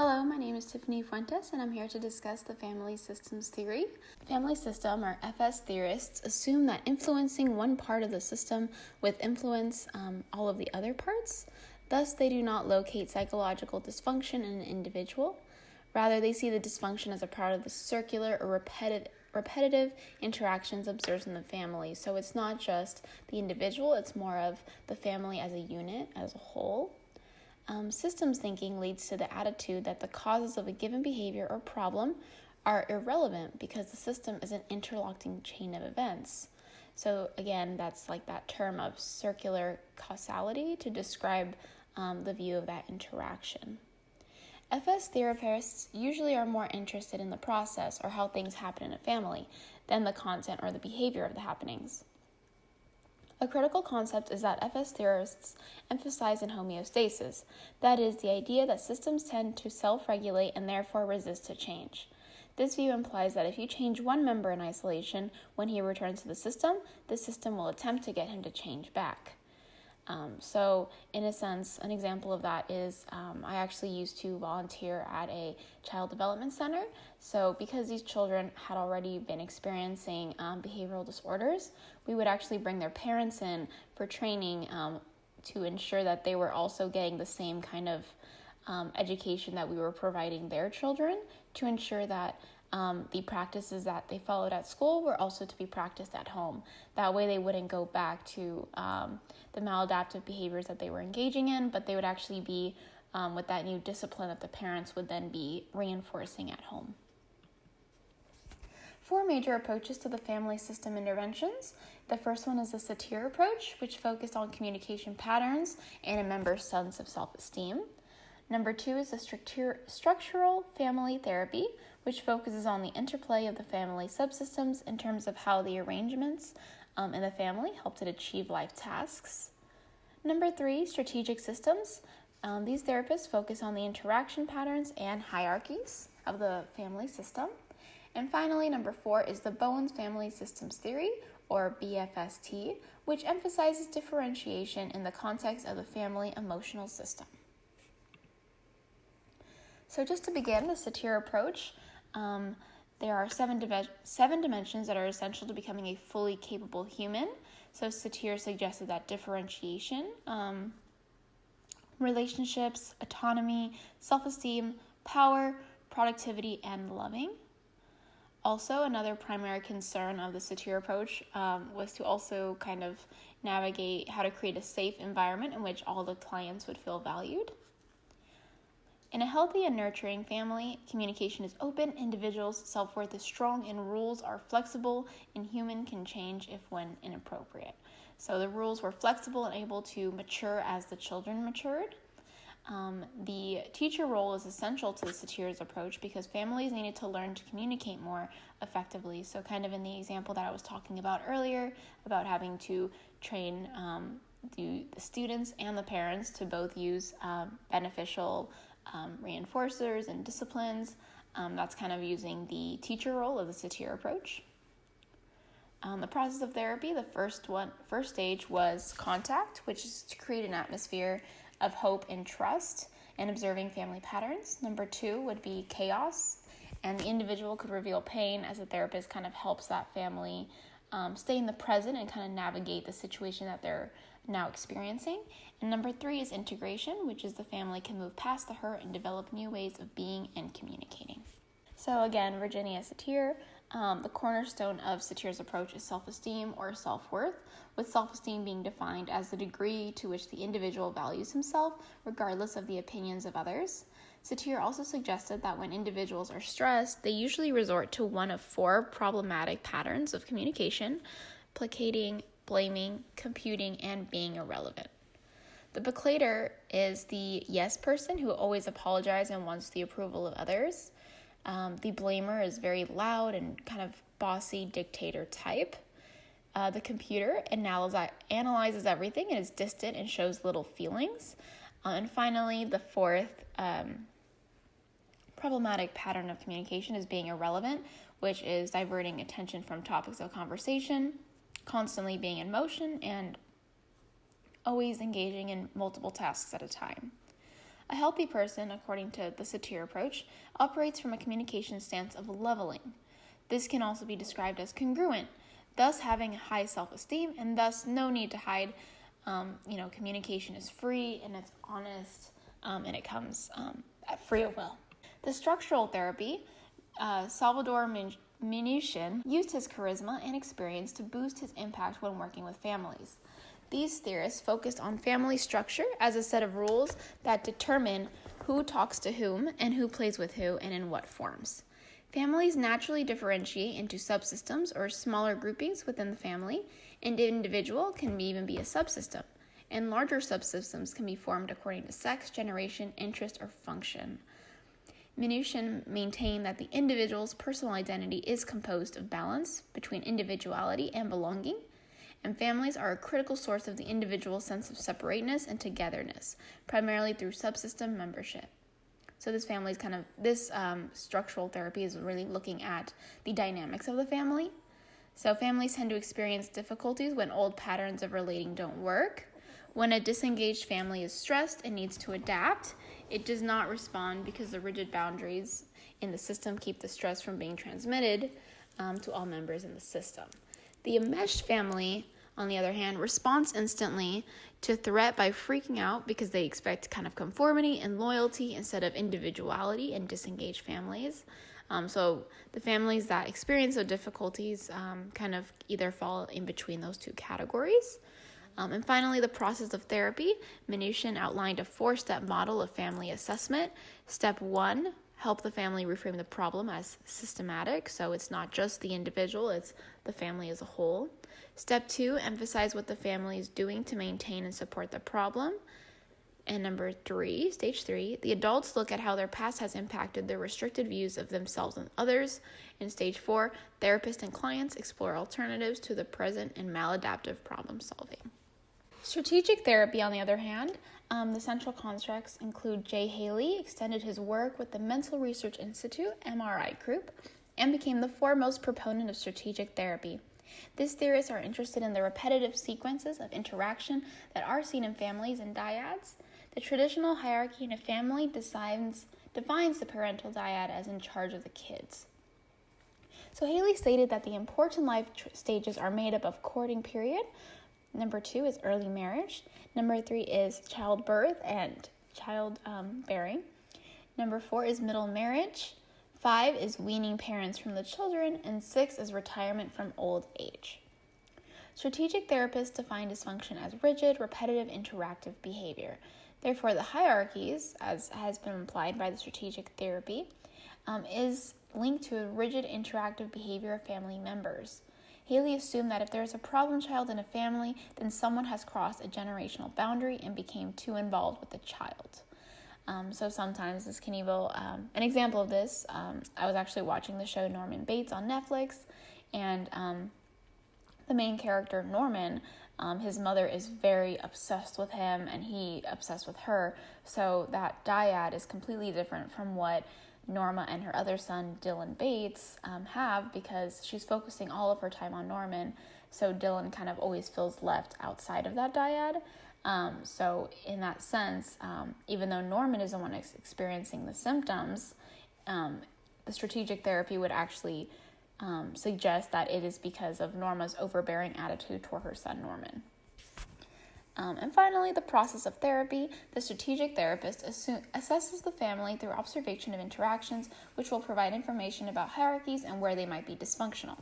Hello, my name is Tiffany Fuentes, and I'm here to discuss the family systems theory. Family system, or FS theorists, assume that influencing one part of the system would influence all of the other parts. Thus, they do not locate psychological dysfunction in an individual. Rather, they see the dysfunction as a part of the circular or repetitive interactions observed in the family. So it's not just the individual, it's more of the family as a unit, as a whole. Systems thinking leads to the attitude that the causes of a given behavior or problem are irrelevant because the system is an interlocking chain of events. So again, that's like that term of circular causality to describe the view of that interaction. FS therapists usually are more interested in the process or how things happen in a family than the content or the behavior of the happenings. A critical concept is that FS theorists emphasize in homeostasis, that is, the idea that systems tend to self-regulate and therefore resist to change. This view implies that if you change one member in isolation, when he returns to the system will attempt to get him to change back. So in a sense, an example of that is I actually used to volunteer at a child development center. So because these children had already been experiencing behavioral disorders, we would actually bring their parents in for training to ensure that they were also getting the same kind of education that we were providing their children, to ensure that the practices that they followed at school were also to be practiced at home. That way they wouldn't go back to the maladaptive behaviors that they were engaging in, but they would actually be with that new discipline that the parents would then be reinforcing at home. 4 major approaches to the family system interventions. The first one is the Satir approach, which focused on communication patterns and a member's sense of self-esteem. Number 2 is the structural family therapy, which focuses on the interplay of the family subsystems in terms of how the arrangements in the family helped it achieve life tasks. Number 3, strategic systems. These therapists focus on the interaction patterns and hierarchies of the family system. And finally, number 4 is the Bowen's family systems theory, or BFST, which emphasizes differentiation in the context of the family emotional system. So just to begin, the Satir approach, there are seven dimensions that are essential to becoming a fully capable human. So Satir suggested that differentiation, relationships, autonomy, self-esteem, power, productivity, and loving. Also, another primary concern of the Satir approach was to also kind of navigate how to create a safe environment in which all the clients would feel valued. In a healthy and nurturing family, communication is open, individuals' self-worth is strong, and rules are flexible, and human can change if when inappropriate. So the rules were flexible and able to mature as the children matured. The teacher role is essential to the Satir's approach because families needed to learn to communicate more effectively. So kind of in the example that I was talking about earlier, about having to train the students and the parents to both use beneficial reinforcers and disciplines. That's kind of using the teacher role of the Satir approach. The process of therapy, the first stage was contact, which is to create an atmosphere of hope and trust and observing family patterns. Number 2 would be chaos, and the individual could reveal pain as the therapist kind of helps that family stay in the present and kind of navigate the situation that they're now experiencing. And number 3 is integration, which is the family can move past the hurt and develop new ways of being and communicating. So again, Virginia Satir, the cornerstone of Satir's approach is self-esteem or self-worth, with self-esteem being defined as the degree to which the individual values himself, regardless of the opinions of others. Satir also suggested that when individuals are stressed, they usually resort to one of 4 problematic patterns of communication: placating, blaming, computing, and being irrelevant. The placater is the yes person who always apologizes and wants the approval of others. The blamer is very loud and kind of bossy dictator type. The computer analyzes everything and is distant and shows little feelings. And finally, the 4th problematic pattern of communication is being irrelevant, which is diverting attention from topics of conversation, constantly being in motion, and always engaging in multiple tasks at a time. A healthy person, according to the Satir approach, operates from a communication stance of leveling. This can also be described as congruent, thus having a high self-esteem and thus no need to hide. Communication is free and it's honest, and it comes at free will. The structural therapy, Salvador Minuchin used his charisma and experience to boost his impact when working with families. These theorists focused on family structure as a set of rules that determine who talks to whom and who plays with who and in what forms. Families naturally differentiate into subsystems or smaller groupings within the family, and individual can even be a subsystem, and larger subsystems can be formed according to sex, generation, interest, or function. Minuchin maintained that the individual's personal identity is composed of balance between individuality and belonging, and families are a critical source of the individual's sense of separateness and togetherness, primarily through subsystem membership. So this structural therapy is really looking at the dynamics of the family. So families tend to experience difficulties when old patterns of relating don't work. When a disengaged family is stressed and needs to adapt, it does not respond because the rigid boundaries in the system keep the stress from being transmitted to all members in the system. The enmeshed family, on the other hand, responds instantly to threat by freaking out because they expect kind of conformity and loyalty instead of individuality in disengaged families. So the families that experience those difficulties kind of either fall in between those two categories. And finally, the process of therapy. Minuchin outlined a 4-step model of family assessment. Step 1, help the family reframe the problem as systematic. So it's not just the individual, it's the family as a whole. Step 2, emphasize what the family is doing to maintain and support the problem. And number 3, stage 3, the adults look at how their past has impacted their restricted views of themselves and others. In stage 4, therapists and clients explore alternatives to the present and maladaptive problem solving. Strategic therapy, on the other hand, the central constructs include J. Haley extended his work with the Mental Research Institute, MRI group, and became the foremost proponent of strategic therapy. These theorists are interested in the repetitive sequences of interaction that are seen in families and dyads. The traditional hierarchy in a family defines the parental dyad as in charge of the kids. So Haley stated that the important life stages are made up of courting period. Number 2 is early marriage. Number 3 is childbirth and childbearing. Number 4 is middle marriage. 5 is weaning parents from the children. And 6 is retirement from old age. Strategic therapists define dysfunction as rigid, repetitive, interactive behavior. Therefore, the hierarchies, as has been implied by the strategic therapy, is linked to a rigid, interactive behavior of family members. Haley assumed that if there is a problem child in a family, then someone has crossed a generational boundary and became too involved with the child. So sometimes this can evoke, an example of this, I was actually watching the show Norman Bates on Netflix, and the main character, Norman, his mother is very obsessed with him and he obsessed with her, so that dyad is completely different from what Norma and her other son, Dylan Bates, have, because she's focusing all of her time on Norman, so Dylan kind of always feels left outside of that dyad. So in that sense, even though Norman is the one experiencing the symptoms, the strategic therapy would actually suggest that it is because of Norma's overbearing attitude toward her son, Norman. And finally, the process of therapy. The strategic therapist assesses the family through observation of interactions, which will provide information about hierarchies and where they might be dysfunctional.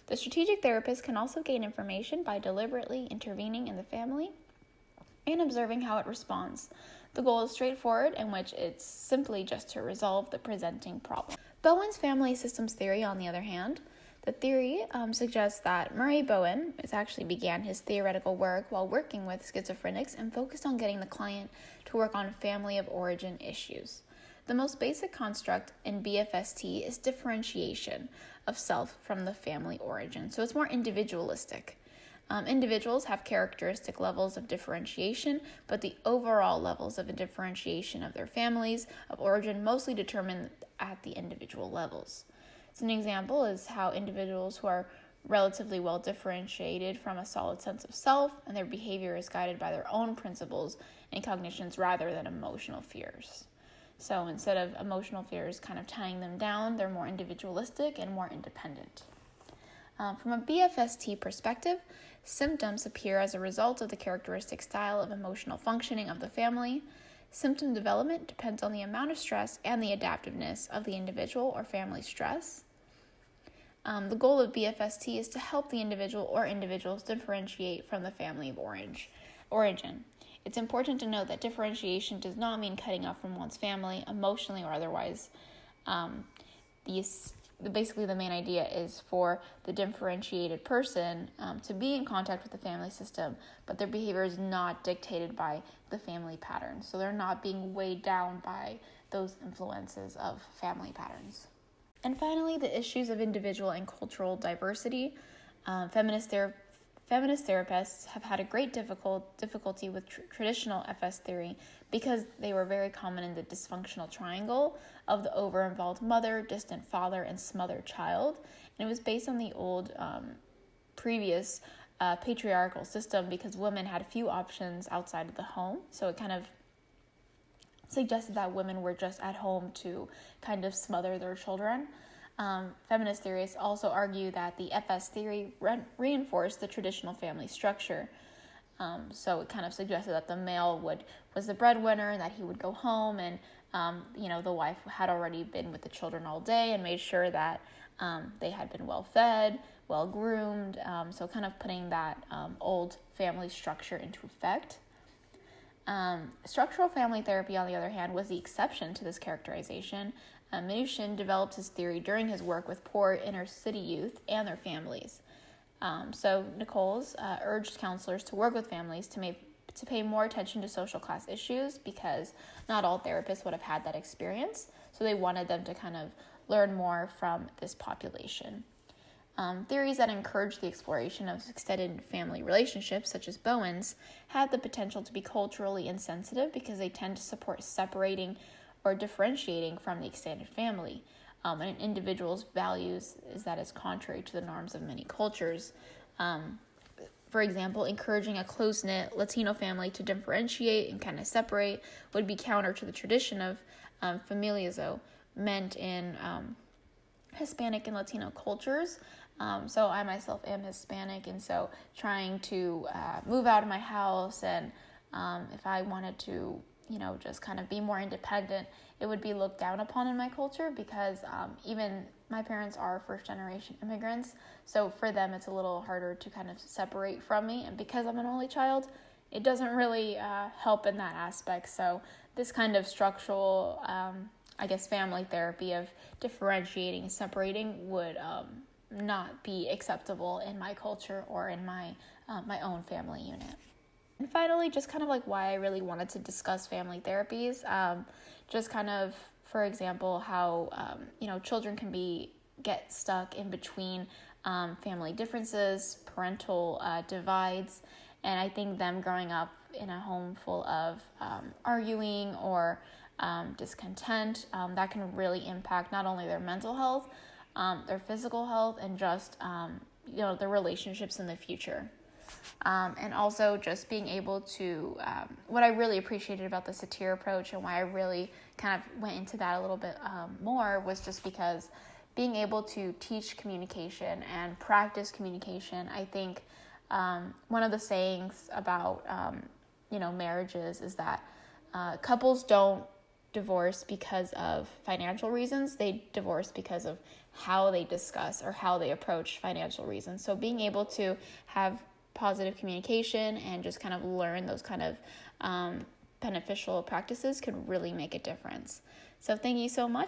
The strategic therapist can also gain information by deliberately intervening in the family and observing how it responds. The goal is straightforward, in which it's simply just to resolve the presenting problem. Bowen's family systems theory, on the other hand, the theory suggests that Murray Bowen actually began his theoretical work while working with schizophrenics and focused on getting the client to work on family of origin issues. The most basic construct in BFST is differentiation of self from the family origin, so it's more individualistic. Individuals have characteristic levels of differentiation, but the overall levels of differentiation of their families of origin mostly determined at the individual levels. So an example is how individuals who are relatively well differentiated from a solid sense of self, and their behavior is guided by their own principles and cognitions rather than emotional fears. So instead of emotional fears kind of tying them down, they're more individualistic and more independent. From a BFST perspective, symptoms appear as a result of the characteristic style of emotional functioning of the family. Symptom development depends on the amount of stress and the adaptiveness of the individual or family stress. The goal of BFST is to help the individual or individuals differentiate from the family of origin. It's important to note that differentiation does not mean cutting off from one's family, emotionally or otherwise. Basically, the main idea is for the differentiated person to be in contact with the family system, but their behavior is not dictated by the family patterns. So they're not being weighed down by those influences of family patterns. And finally, the issues of individual and cultural diversity. Feminist therapists have had a great difficulty with traditional FS theory because they were very common in the dysfunctional triangle of the over-involved mother, distant father, and smothered child. And it was based on the old previous patriarchal system because women had few options outside of the home. So it kind of suggested that women were just at home to kind of smother their children. Feminist theorists also argue that the FS theory reinforced the traditional family structure. So it kind of suggested that the male was the breadwinner and that he would go home and, the wife had already been with the children all day and made sure that they had been well fed, well groomed. So kind of putting that old family structure into effect. Structural family therapy, on the other hand, was the exception to this characterization. Minuchin developed his theory during his work with poor inner-city youth and their families. So Nichols urged counselors to work with families to pay more attention to social class issues because not all therapists would have had that experience. So they wanted them to kind of learn more from this population. Theories that encourage the exploration of extended family relationships, such as Bowen's, had the potential to be culturally insensitive because they tend to support separating or differentiating from the extended family. And an individual's values is contrary to the norms of many cultures. For example, encouraging a close-knit Latino family to differentiate and kind of separate would be counter to the tradition of familiazo meant in Hispanic and Latino cultures. So I myself am Hispanic, and so trying to move out of my house and if I wanted to, just kind of be more independent, it would be looked down upon in my culture because even my parents are first-generation immigrants. So for them, it's a little harder to kind of separate from me. And because I'm an only child, it doesn't really help in that aspect. So this kind of structural, family therapy of differentiating and separating would not be acceptable in my culture or in my own family unit. And finally, just kind of like why I really wanted to discuss family therapies, just kind of, for example, how, children can get stuck in between family differences, parental divides, and I think them growing up in a home full of arguing or discontent, that can really impact not only their mental health, their physical health, and just, their relationships in the future. And also just being able to, what I really appreciated about the satir approach and why I really kind of went into that a little bit more was just because being able to teach communication and practice communication, I think one of the sayings about, marriages is that couples don't divorce because of financial reasons. They divorce because of how they discuss or how they approach financial reasons. So being able to have positive communication and just kind of learn those kind of beneficial practices could really make a difference. So thank you so much.